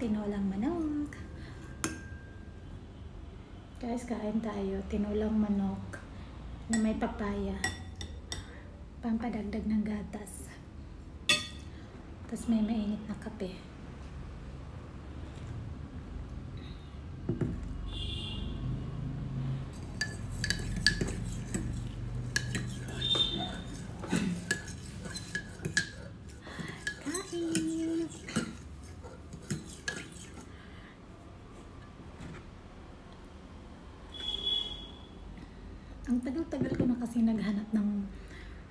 tinolang manok. Guys, kain tayo. Tinolang manok na may papaya. Pampadagdag ng gatas. Tapos may mainit na kape. Ang tagal-tagal ko na kasi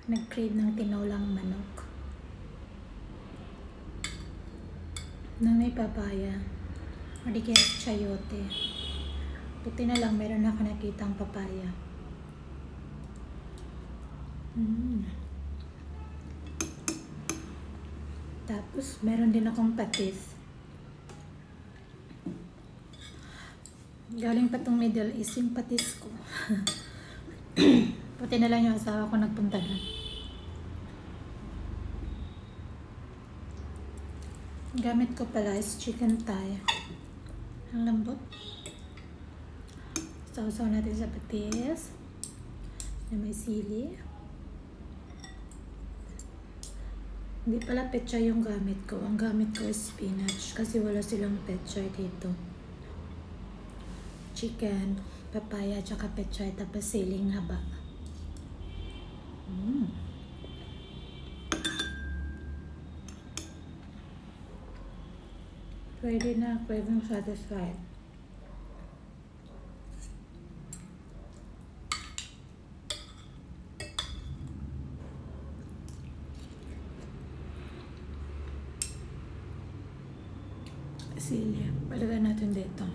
nag-crave ng tinolang manok na may papaya o di kaya chayote. Buti na lang meron ako nakitang papaya. Tapos meron din akong patis. Galing pa tong Middle East yung patis ko. Puti na lang yung asawa ko nagpunta doon. Gamit ko pala is chicken thigh. Ang lambot. Sausaw natin sa patis. Na may sili. Hindi pala pechay yung gamit ko. Ang gamit ko is spinach. Kasi wala silang pechay dito. Chicken, papaya, tsaka pechay, tapos siling haba. Pwede na, pwedeng satisfied. Sili, palagay natin dito.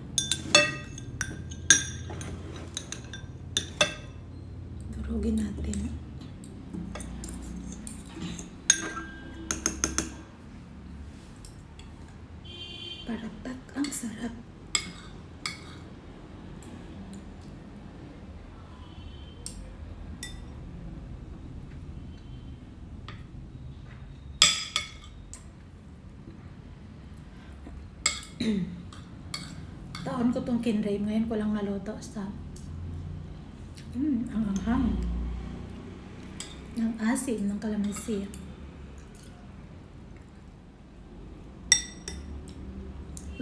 Durugin natin. Parapat, ang sarap. Taon ko tong kinrave, ngayon ko lang naluto sa ang anghang ng asin ng kalamansi.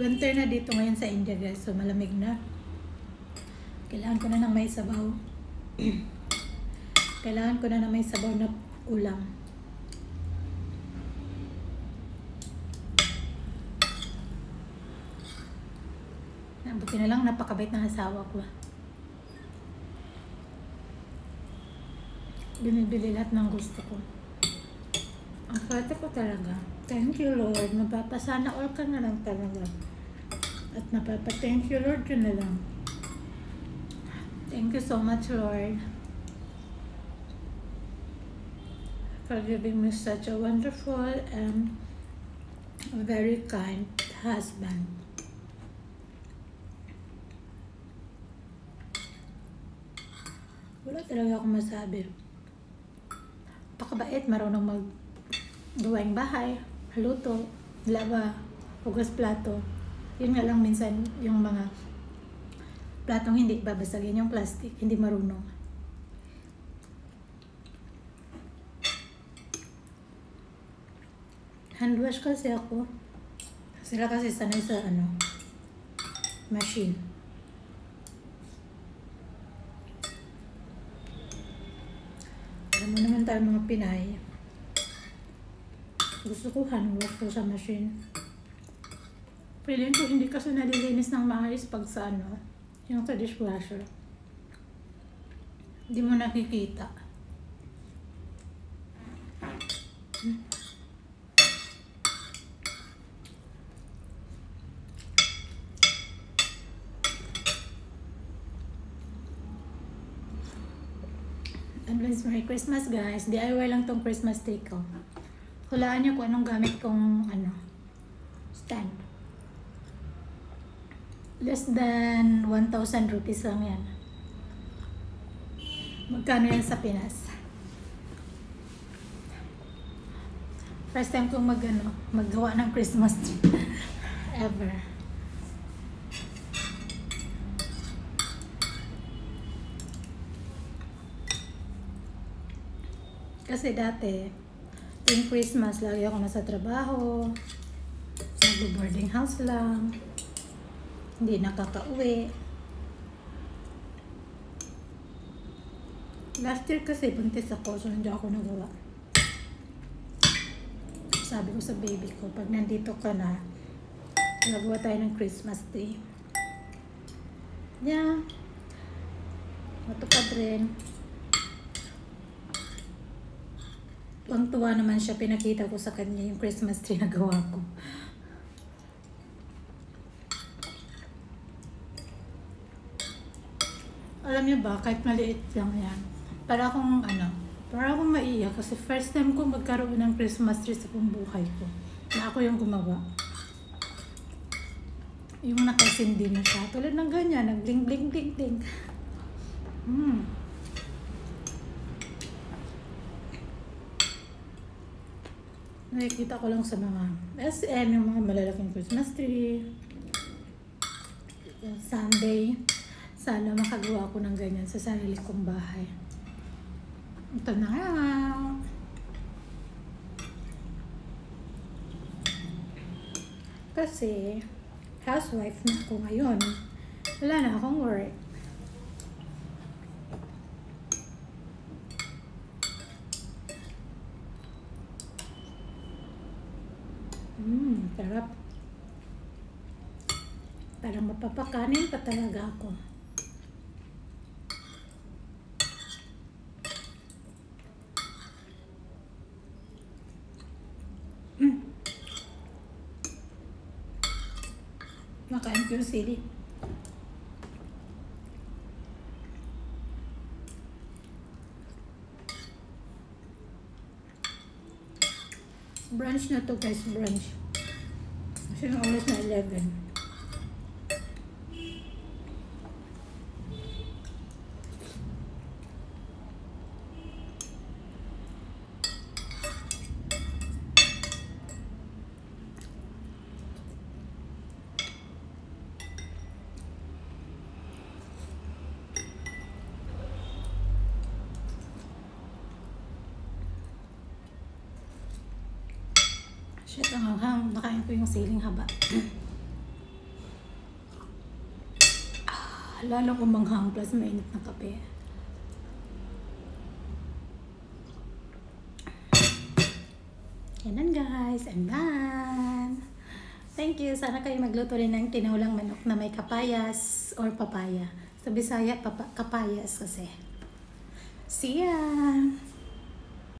Winter na dito ngayon sa India, guys, so malamig na. Kailangan ko na ng may sabaw. Kailangan ko na ng may sabaw na ulam. Buti na lang napakabait ng asawa ko. Binibili lahat ng gusto ko. Ang swerte ko talaga. Thank you, Lord. Mapapasana all ka na lang talaga. At napapa-thank you, Lord, yun na lang. Thank you so much, Lord, for giving me such a wonderful and very kind husband. Wala talaga akong masabi. Pakabait, marunong maggawaing bahay, haluto, laba, hugas plato. Yun nga lang minsan yung mga platong hindi babasagin, yung plastic, hindi marunong. Hand wash kasi ako. Sila kasi sanay sa machine. Alam mo naman tayo mga Pinay. Gusto ko hand wash ko sa machine. Feeling ko hindi kasi nalilinis ng maayos pag sa yung sa dishwasher. Hindi mo nakikita. Advance Merry Christmas, guys. DIY lang tong Christmas tree ko. Hulaan niyo kung anong gamit kong stand. Less than 1,000 rupees lang yan. Magkano yan sa Pinas? First time kong maggawa ng Christmas tree. ever. Kasi dati, tuwing Christmas, lagi ako nasa trabaho, nag-boarding house lang, hindi nakaka-uwi. Last year kasi buntis ako, so hindi ako nagawa. Sabi ko sa baby ko, pag nandito ka na, nagawa tayo ng Christmas Day. Yeah. Matupad rin. Tuwang-tuwa naman siya, pinakita ko sa kanya yung Christmas tree na gawa ko. Alam niyo ba, kahit maliit lang yan, para akong maiiyak kasi first time ko magkaroon ng Christmas tree sa buong buhay ko. Na ako yung gumawa. Yung nakasindi na siya. Tulad ng ganyan, nag-bling bling bling bling. Nakikita ko lang sa mga SM, yung mga malalaking Christmas tree. Sunday. Sana makagawa ko ng ganyan sa sarili kong bahay. Ito na nga. Kasi, housewife na ako ngayon. Wala na akong work. Sarap. Parang mapapakanin pa talaga ako. Makain ko yung sili. Brunch na to guys, brunch. Kasi yung oras na 11. Shit, ang hanghang. Nakain ko yung siling haba. Lalong umanghang plus mainit na kape. Yan guys, I'm done. Thank you. Sana kayo magluto rin ng tinulang manok na may kapayas or papaya. Sa Bisaya, kapayas kasi. See ya!